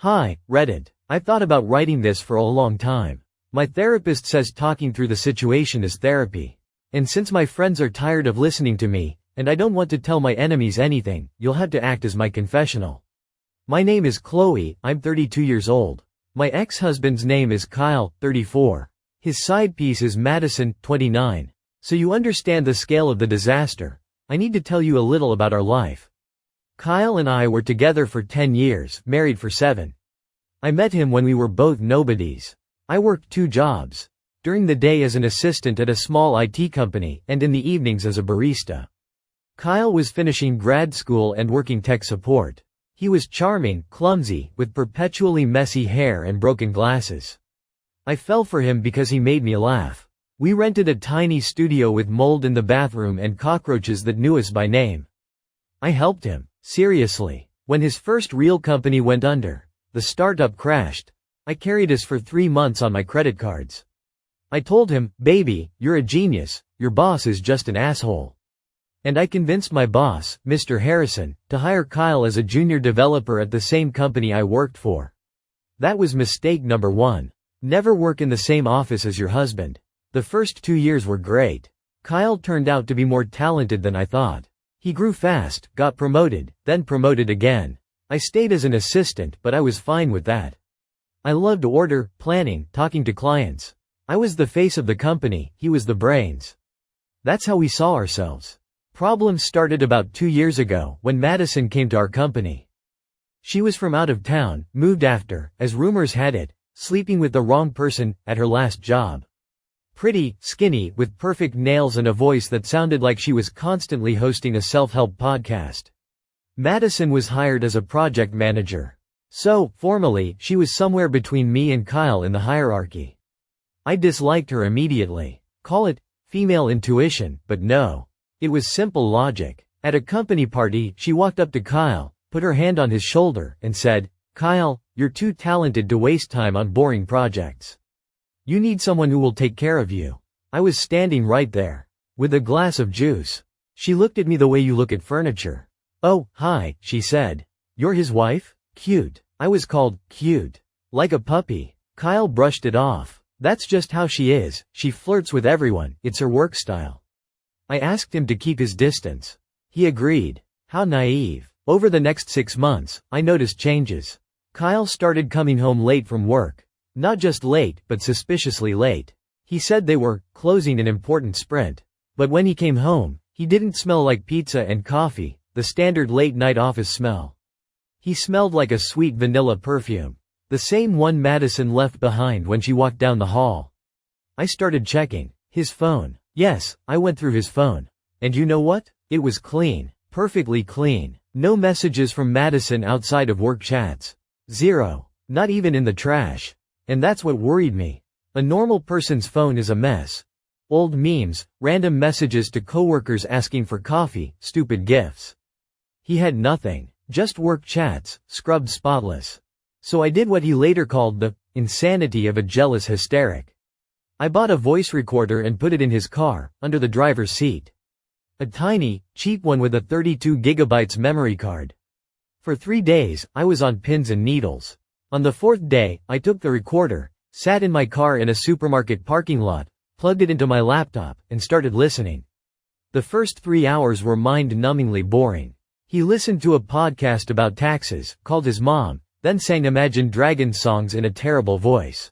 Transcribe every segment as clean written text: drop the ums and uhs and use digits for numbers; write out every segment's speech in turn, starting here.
Hi, Reddit. I've thought about writing this for a long time. My therapist says talking through the situation is therapy. And since my friends are tired of listening to me, and I don't want to tell my enemies anything, you'll have to act as my confessional. My name is Chloe, I'm 32 years old. My ex-husband's name is Kyle, 34. His side piece is Madison, 29. So you understand the scale of the disaster. I need to tell you a little about our life. Kyle and I were together for 10 years, married for 7. I met him when we were both nobodies. I worked 2 jobs. During the day as an assistant at a small IT company, and in the evenings as a barista. Kyle was finishing grad school and working tech support. He was charming, clumsy, with perpetually messy hair and broken glasses. I fell for him because he made me laugh. We rented a tiny studio with mold in the bathroom and cockroaches that knew us by name. I helped him. Seriously. When his first real company went under, the startup crashed. I carried us for 3 months on my credit cards. I told him, baby, you're a genius, your boss is just an asshole. And I convinced my boss, Mr. Harrison, to hire Kyle as a junior developer at the same company I worked for. That was mistake number 1. Never work in the same office as your husband. The first 2 years were great. Kyle turned out to be more talented than I thought. He grew fast, got promoted, then promoted again. I stayed as an assistant, but I was fine with that. I loved order, planning, talking to clients. I was the face of the company, he was the brains. That's how we saw ourselves. Problems started about 2 years ago, when Madison came to our company. She was from out of town, moved after, as rumors had it, sleeping with the wrong person, at her last job. Pretty, skinny, with perfect nails and a voice that sounded like she was constantly hosting a self-help podcast. Madison was hired as a project manager. So, formally, she was somewhere between me and Kyle in the hierarchy. I disliked her immediately. Call it female intuition, but no. It was simple logic. At a company party, she walked up to Kyle, put her hand on his shoulder, and said, "Kyle, you're too talented to waste time on boring projects. You need someone who will take care of you." I was standing right there, with a glass of juice. She looked at me the way you look at furniture. "Oh, hi," she said. "You're his wife? Cute." I was called cute. Like a puppy. Kyle brushed it off. That's just how she is, she flirts with everyone, it's her work style. I asked him to keep his distance. He agreed. How naive. Over the next 6 months, I noticed changes. Kyle started coming home late from work. Not just late, but suspiciously late. He said they were closing an important sprint. But when he came home, he didn't smell like pizza and coffee, the standard late-night office smell. He smelled like a sweet vanilla perfume. The same one Madison left behind when she walked down the hall. I started checking his phone. Yes, I went through his phone. And you know what? It was clean. Perfectly clean. No messages from Madison outside of work chats. 0. Not even in the trash. And that's what worried me. A normal person's phone is a mess. Old memes, random messages to coworkers asking for coffee, stupid gifs. He had nothing. Just work chats, scrubbed spotless. So I did what he later called the insanity of a jealous hysteric. I bought a voice recorder and put it in his car, under the driver's seat. A tiny, cheap one with a 32 gigabytes memory card. For 3 days, I was on pins and needles. On the 4th day, I took the recorder, sat in my car in a supermarket parking lot, plugged it into my laptop, and started listening. The first 3 hours were mind-numbingly boring. He listened to a podcast about taxes, called his mom, then sang Imagine Dragons songs in a terrible voice.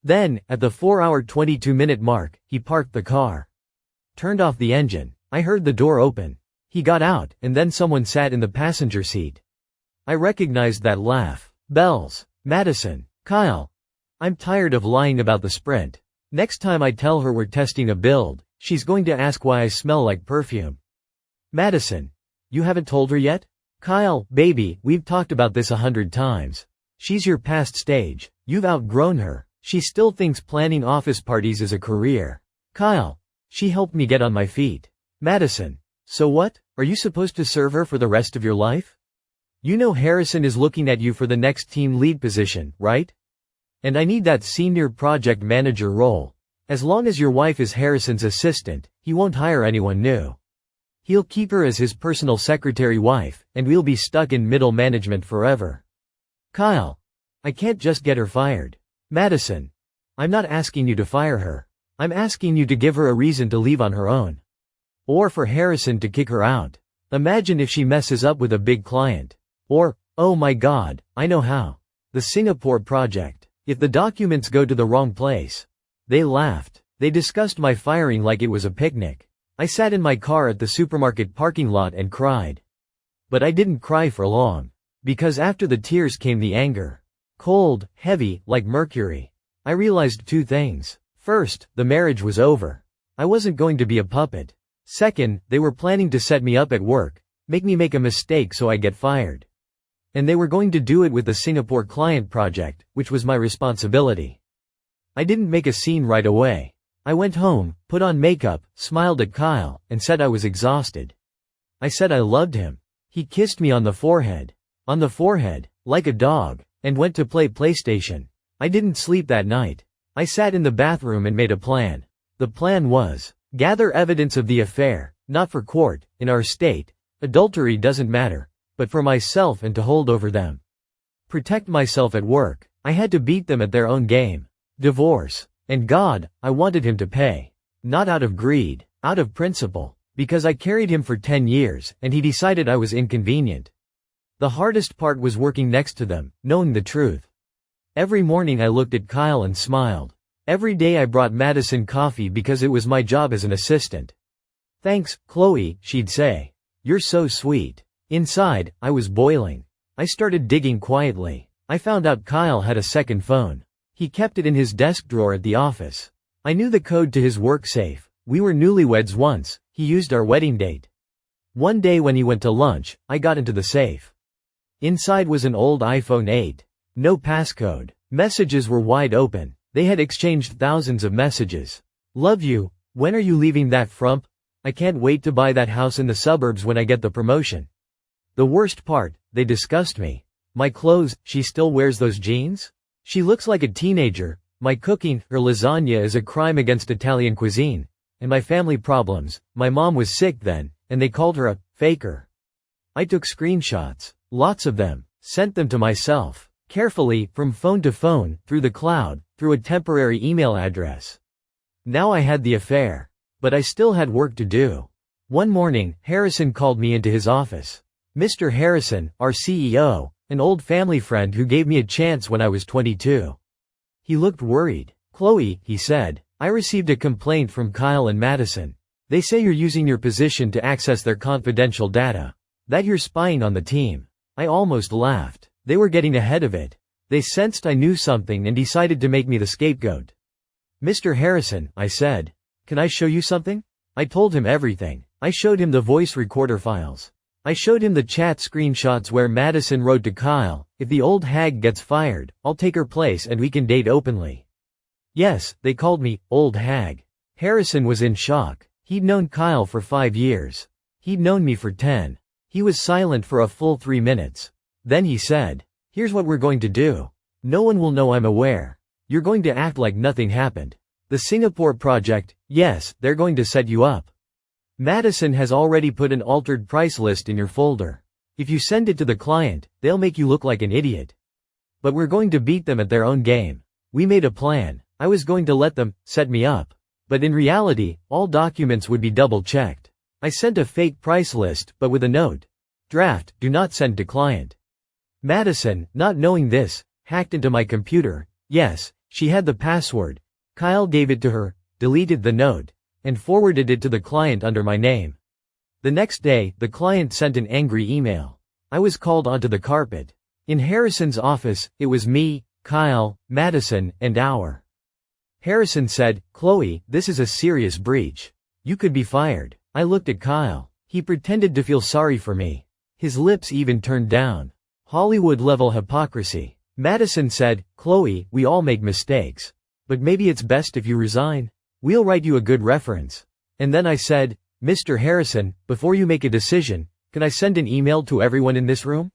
Then, at the 4-hour 22-minute mark, he parked the car. Turned off the engine. I heard the door open. He got out, and then someone sat in the passenger seat. I recognized that laugh. Bells. Madison. Kyle. I'm tired of lying about the sprint. Next time I tell her we're testing a build, she's going to ask why I smell like perfume. Madison. You haven't told her yet? Kyle, baby, we've talked about this 100 times. She's your past stage. You've outgrown her. She still thinks planning office parties is a career. Kyle. She helped me get on my feet. Madison. So what? Are you supposed to serve her for the rest of your life? You know Harrison is looking at you for the next team lead position, right? And I need that senior project manager role. As long as your wife is Harrison's assistant, he won't hire anyone new. He'll keep her as his personal secretary wife, and we'll be stuck in middle management forever. Kyle. I can't just get her fired. Madison. I'm not asking you to fire her. I'm asking you to give her a reason to leave on her own. Or for Harrison to kick her out. Imagine if she messes up with a big client. Or, oh my god, I know how. The Singapore project. If the documents go to the wrong place. They laughed. They discussed my firing like it was a picnic. I sat in my car at the supermarket parking lot and cried. But I didn't cry for long. Because after the tears came the anger. Cold, heavy, like mercury. I realized two things. First, the marriage was over. I wasn't going to be a puppet. Second, they were planning to set me up at work, make me make a mistake so I get fired. And they were going to do it with the Singapore client project, which was my responsibility. I didn't make a scene right away. I went home, put on makeup, smiled at Kyle, and said I was exhausted. I said I loved him. He kissed me on the forehead, like a dog, and went to play PlayStation. I didn't sleep that night. I sat in the bathroom and made a plan. The plan was, gather evidence of the affair, not for court, in our state, adultery doesn't matter, but for myself and to hold over them. Protect myself at work, I had to beat them at their own game. Divorce. And God, I wanted him to pay. Not out of greed, out of principle, because I carried him for 10 years, and he decided I was inconvenient. The hardest part was working next to them, knowing the truth. Every morning I looked at Kyle and smiled. Every day I brought Madison coffee because it was my job as an assistant. Thanks, Chloe, she'd say. You're so sweet. Inside, I was boiling. I started digging quietly. I found out Kyle had a second phone. He kept it in his desk drawer at the office. I knew the code to his work safe. We were newlyweds once. He used our wedding date. One day when he went to lunch, I got into the safe. Inside was an old iPhone 8. No passcode. Messages were wide open. They had exchanged thousands of messages. Love you. When are you leaving that frump? I can't wait to buy that house in the suburbs when I get the promotion. The worst part, they discussed me. My clothes, she still wears those jeans? She looks like a teenager. My cooking, her lasagna is a crime against Italian cuisine. And my family problems, my mom was sick then, and they called her a faker. I took screenshots. Lots of them. Sent them to myself. Carefully, from phone to phone, through the cloud, through a temporary email address. Now I had the affair. But I still had work to do. One morning, Harrison called me into his office. Mr. Harrison, our CEO, an old family friend who gave me a chance when I was 22. He looked worried. Chloe, he said, I received a complaint from Kyle and Madison. They say you're using your position to access their confidential data. That you're spying on the team. I almost laughed. They were getting ahead of it. They sensed I knew something and decided to make me the scapegoat. Mr. Harrison, I said. Can I show you something? I told him everything. I showed him the voice recorder files. I showed him the chat screenshots where Madison wrote to Kyle, if the old hag gets fired, I'll take her place and we can date openly. Yes, they called me, old hag. Harrison was in shock. He'd known Kyle for 5 years. He'd known me for 10. He was silent for a full 3 minutes. Then he said, here's what we're going to do. No one will know I'm aware. You're going to act like nothing happened. The Singapore project, yes, they're going to set you up. Madison has already put an altered price list in your folder. If you send it to the client, they'll make you look like an idiot. But we're going to beat them at their own game. We made a plan. I was going to let them set me up. But in reality, all documents would be double-checked. I sent a fake price list, but with a note. Draft, do not send to client. Madison, not knowing this, hacked into my computer. Yes, she had the password. Kyle gave it to her, deleted the note, and forwarded it to the client under my name. The next day, the client sent an angry email. I was called onto the carpet. In Harrison's office, it was me, Kyle, Madison, and our. Harrison said, Chloe, this is a serious breach. You could be fired. I looked at Kyle. He pretended to feel sorry for me. His lips even turned down. Hollywood-level hypocrisy. Madison said, Chloe, we all make mistakes. But maybe it's best if you resign. We'll write you a good reference. And then I said, Mr. Harrison, before you make a decision, can I send an email to everyone in this room?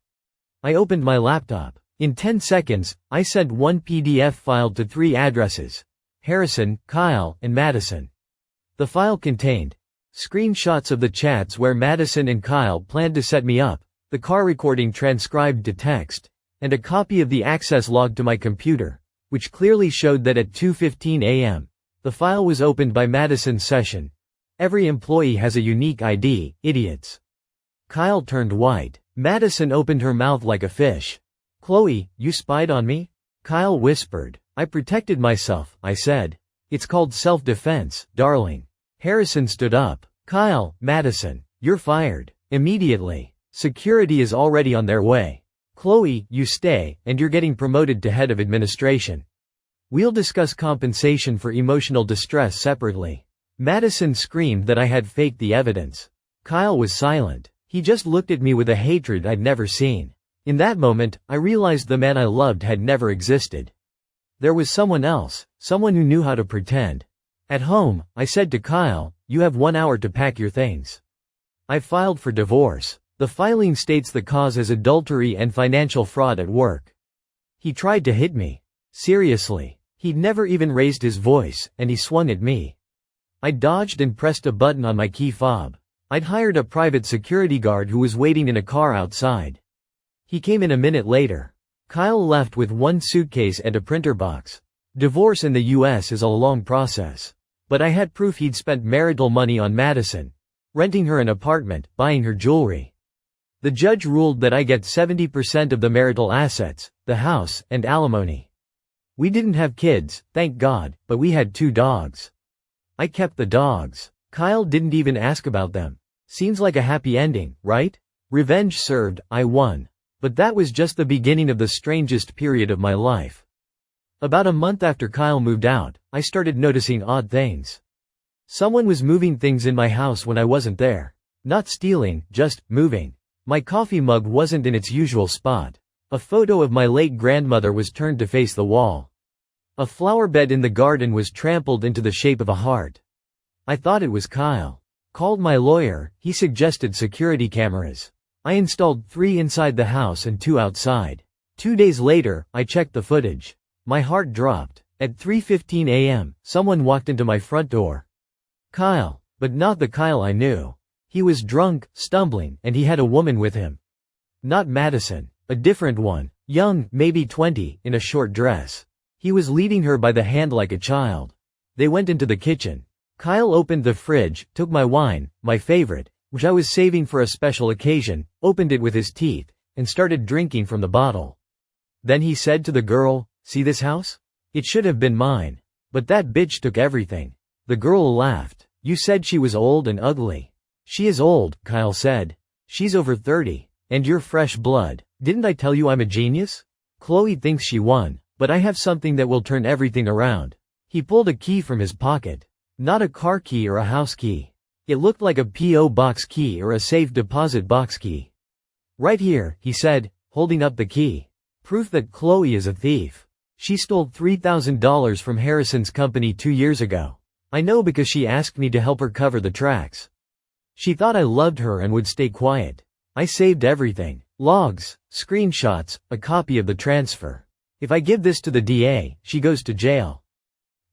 I opened my laptop. In 10 seconds, I sent one PDF file to 3 addresses. Harrison, Kyle, and Madison. The file contained screenshots of the chats where Madison and Kyle planned to set me up, the car recording transcribed to text, and a copy of the access log to my computer, which clearly showed that at 2:15 a.m., the file was opened by Madison's session. Every employee has a unique ID, idiots. Kyle turned white. Madison opened her mouth like a fish. Chloe, you spied on me? Kyle whispered. I protected myself, I said. It's called self-defense, darling. Harrison stood up. Kyle, Madison, you're fired. Immediately. Security is already on their way. Chloe, you stay, and you're getting promoted to head of administration. We'll discuss compensation for emotional distress separately. Madison screamed that I had faked the evidence. Kyle was silent. He just looked at me with a hatred I'd never seen. In that moment, I realized the man I loved had never existed. There was someone else, someone who knew how to pretend. At home, I said to Kyle, you have 1 hour to pack your things. I filed for divorce. The filing states the cause as adultery and financial fraud at work. He tried to hit me. Seriously. He'd never even raised his voice, and he swung at me. I dodged and pressed a button on my key fob. I'd hired a private security guard who was waiting in a car outside. He came in a minute later. Kyle left with 1 suitcase and a printer box. Divorce in the US is a long process. But I had proof he'd spent marital money on Madison, renting her an apartment, buying her jewelry. The judge ruled that I get 70% of the marital assets, the house, and alimony. We didn't have kids, thank God, but we had 2 dogs. I kept the dogs. Kyle didn't even ask about them. Seems like a happy ending, right? Revenge served, I won. But that was just the beginning of the strangest period of my life. About a month after Kyle moved out, I started noticing odd things. Someone was moving things in my house when I wasn't there. Not stealing, just moving. My coffee mug wasn't in its usual spot. A photo of my late grandmother was turned to face the wall. A flower bed in the garden was trampled into the shape of a heart. I thought it was Kyle. Called my lawyer, he suggested security cameras. I installed 3 inside the house and 2 outside. 2 days later, I checked the footage. My heart dropped. At 3:15 a.m., someone walked into my front door. Kyle, but not the Kyle I knew. He was drunk, stumbling, and he had a woman with him. Not Madison, a different one, young, maybe 20, in a short dress. He was leading her by the hand like a child. They went into the kitchen. Kyle opened the fridge, took my wine, my favorite, which I was saving for a special occasion, opened it with his teeth, and started drinking from the bottle. Then he said to the girl, see this house? It should have been mine. But that bitch took everything. The girl laughed. You said she was old and ugly. She is old, Kyle said. She's over 30. And you're fresh blood. Didn't I tell you I'm a genius? Chloe thinks she won, but I have something that will turn everything around. He pulled a key from his pocket. Not a car key or a house key. It looked like a P.O. box key or a safe deposit box key. Right here, he said, holding up the key. Proof that Chloe is a thief. She stole $3,000 from Harrison's company 2 years ago. I know because she asked me to help her cover the tracks. She thought I loved her and would stay quiet. I saved everything. Logs, screenshots, a copy of the transfer. If I give this to the DA, she goes to jail.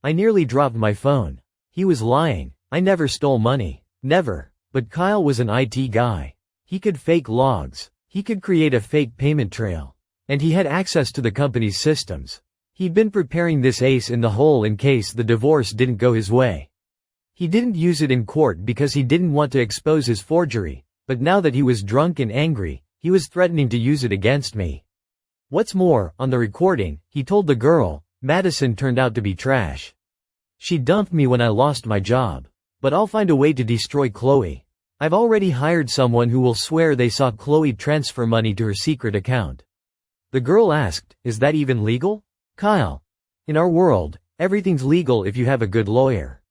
I nearly dropped my phone. He was lying. I never stole money. Never. But Kyle was an IT guy. He could fake logs. He could create a fake payment trail. And he had access to the company's systems. He'd been preparing this ace in the hole in case the divorce didn't go his way. He didn't use it in court because he didn't want to expose his forgery, but now that he was drunk and angry, he was threatening to use it against me. What's more, on the recording, he told the girl, Madison turned out to be trash. She dumped me when I lost my job. But I'll find a way to destroy Chloe. I've already hired someone who will swear they saw Chloe transfer money to her secret account. The girl asked, is that even legal? Kyle. In our world, everything's legal if you have a good lawyer.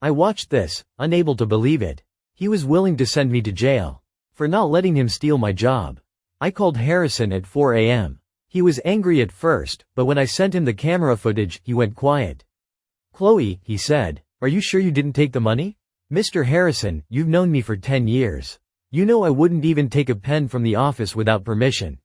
I watched this, unable to believe it. He was willing to send me to jail. For not letting him steal my job. I called Harrison at 4 a.m. He was angry at first, but when I sent him the camera footage, he went quiet. Chloe, he said, are you sure you didn't take the money? Mr. Harrison, you've known me for 10 years. You know I wouldn't even take a pen from the office without permission.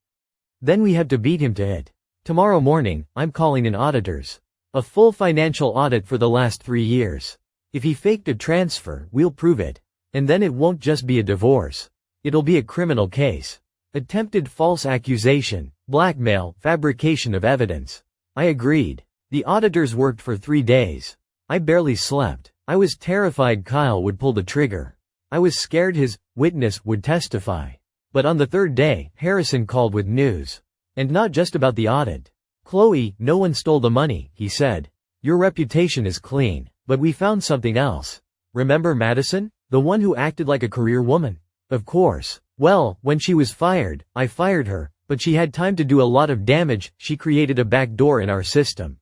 Then we had to beat him to it. Tomorrow morning, I'm calling in auditors. A full financial audit for the last 3 years. If he faked a transfer, we'll prove it. And then it won't just be a divorce. It'll be a criminal case. Attempted false accusation, Blackmail, fabrication of evidence. I agreed. The auditors worked for 3 days. I barely slept. I was terrified Kyle would pull the trigger. I was scared his witness would testify. But on the 3rd day, Harrison called with news. And not just about the audit. "Chloe, no one stole the money," he said. "Your reputation is clean. But we found something else. Remember Madison? The one who acted like a career woman?" "Of course. Well, when she was fired, I fired her, but she had time to do a lot of damage. She created a backdoor in our system.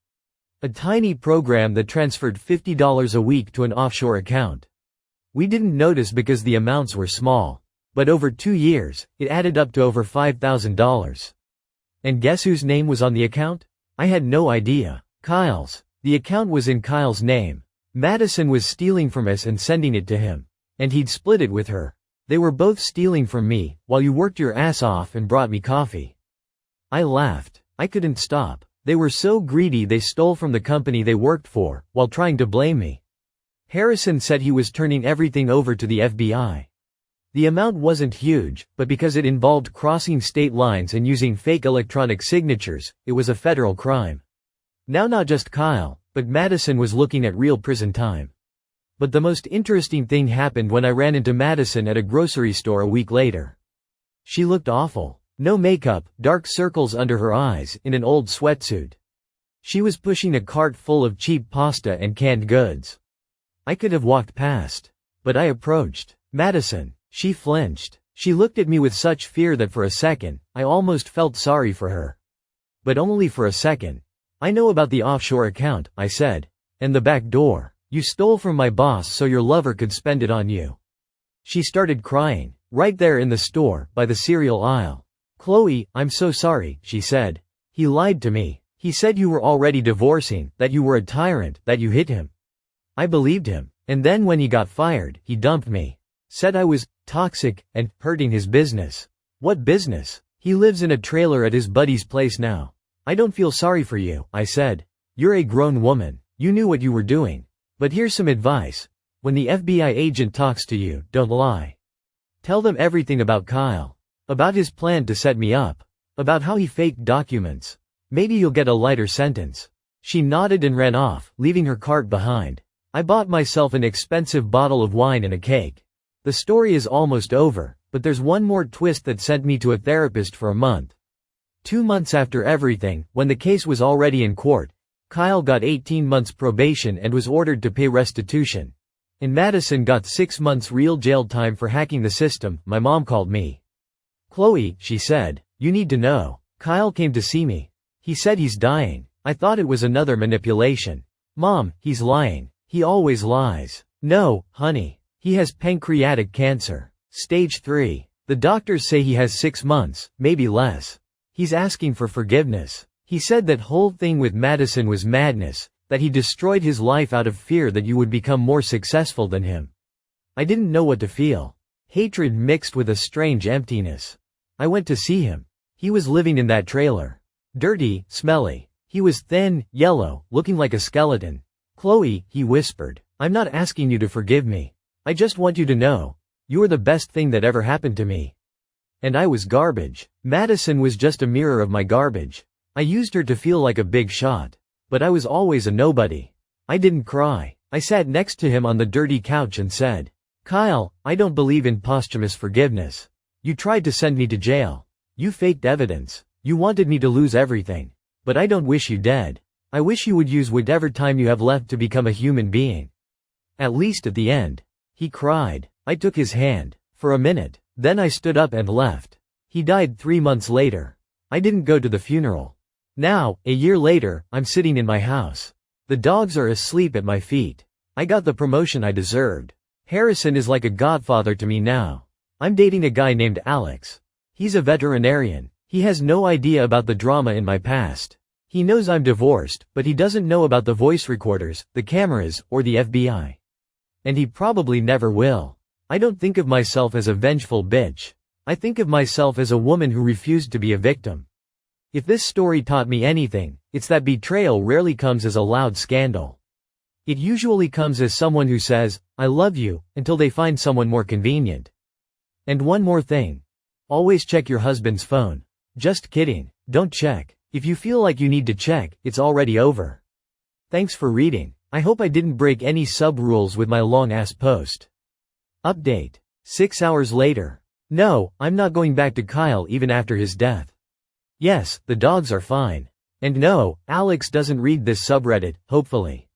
A tiny program that transferred $50 a week to an offshore account. We didn't notice because the amounts were small. But over 2 years, it added up to over $5,000. And guess whose name was on the account? I had no idea. Kyle's. The account was in Kyle's name. Madison was stealing from us and sending it to him. And he'd split it with her. They were both stealing from me, while you worked your ass off and brought me coffee." I laughed. I couldn't stop. They were so greedy they stole from the company they worked for, while trying to blame me. Harrison said he was turning everything over to the FBI. The amount wasn't huge, but because it involved crossing state lines and using fake electronic signatures, it was a federal crime. Now not just Kyle, but Madison was looking at real prison time. But the most interesting thing happened when I ran into Madison at a grocery store a week later. She looked awful. No makeup, dark circles under her eyes, in an old sweatsuit. She was pushing a cart full of cheap pasta and canned goods. I could have walked past. But I approached. "Madison." She flinched. She looked at me with such fear that for a second, I almost felt sorry for her. But only for a second. "I know about the offshore account," I said. "And the back door. You stole from my boss so your lover could spend it on you." She started crying. Right there in the store, by the cereal aisle. "Chloe, I'm so sorry," she said. "He lied to me. He said you were already divorcing, that you were a tyrant, that you hit him." I believed him. And then when he got fired, he dumped me. Said I was toxic and hurting his business. What business? He lives in a trailer at his buddy's place now. "I don't feel sorry for you," I said. "You're a grown woman. You knew what you were doing. But here's some advice. When the FBI agent talks to you, don't lie. Tell them everything about Kyle. About his plan to set me up. About how he faked documents. Maybe you'll get a lighter sentence." She nodded and ran off, leaving her cart behind. I bought myself an expensive bottle of wine and a cake. The story is almost over, but there's one more twist that sent me to a therapist for a month. 2 months after everything, when the case was already in court, Kyle got 18 months probation and was ordered to pay restitution. And Madison got 6 months real jail time for hacking the system. My mom called me. "Chloe," she said, "you need to know. Kyle came to see me. He said he's dying." I thought it was another manipulation. "Mom, he's lying. He always lies." "No, honey. He has pancreatic cancer. Stage 3. The doctors say he has 6 months, maybe less. He's asking for forgiveness. He said that whole thing with Madison was madness, that he destroyed his life out of fear that you would become more successful than him." I didn't know what to feel. Hatred mixed with a strange emptiness. I went to see him. He was living in that trailer. Dirty, smelly. He was thin, yellow, looking like a skeleton. "Chloe," he whispered, "I'm not asking you to forgive me. I just want you to know. You are the best thing that ever happened to me." And I was garbage. Madison was just a mirror of my garbage. I used her to feel like a big shot. But I was always a nobody. I didn't cry. I sat next to him on the dirty couch and said, "Kyle, I don't believe in posthumous forgiveness. You tried to send me to jail. You faked evidence. You wanted me to lose everything. But I don't wish you dead. I wish you would use whatever time you have left to become a human being. At least at the end." He cried. I took his hand. For a minute. Then I stood up and left. He died 3 months later. I didn't go to the funeral. Now, a year later, I'm sitting in my house. The dogs are asleep at my feet. I got the promotion I deserved. Harrison is like a godfather to me now. I'm dating a guy named Alex. He's a veterinarian. He has no idea about the drama in my past. He knows I'm divorced, but he doesn't know about the voice recorders, the cameras, or the FBI. And he probably never will. I don't think of myself as a vengeful bitch. I think of myself as a woman who refused to be a victim. If this story taught me anything, it's that betrayal rarely comes as a loud scandal. It usually comes as someone who says, "I love you," until they find someone more convenient. And one more thing. Always check your husband's phone. Just kidding. Don't check. If you feel like you need to check, it's already over. Thanks for reading. I hope I didn't break any sub-rules with my long-ass post. Update. 6 hours later. No, I'm not going back to Kyle even after his death. Yes, the dogs are fine. And no, Alex doesn't read this subreddit, hopefully.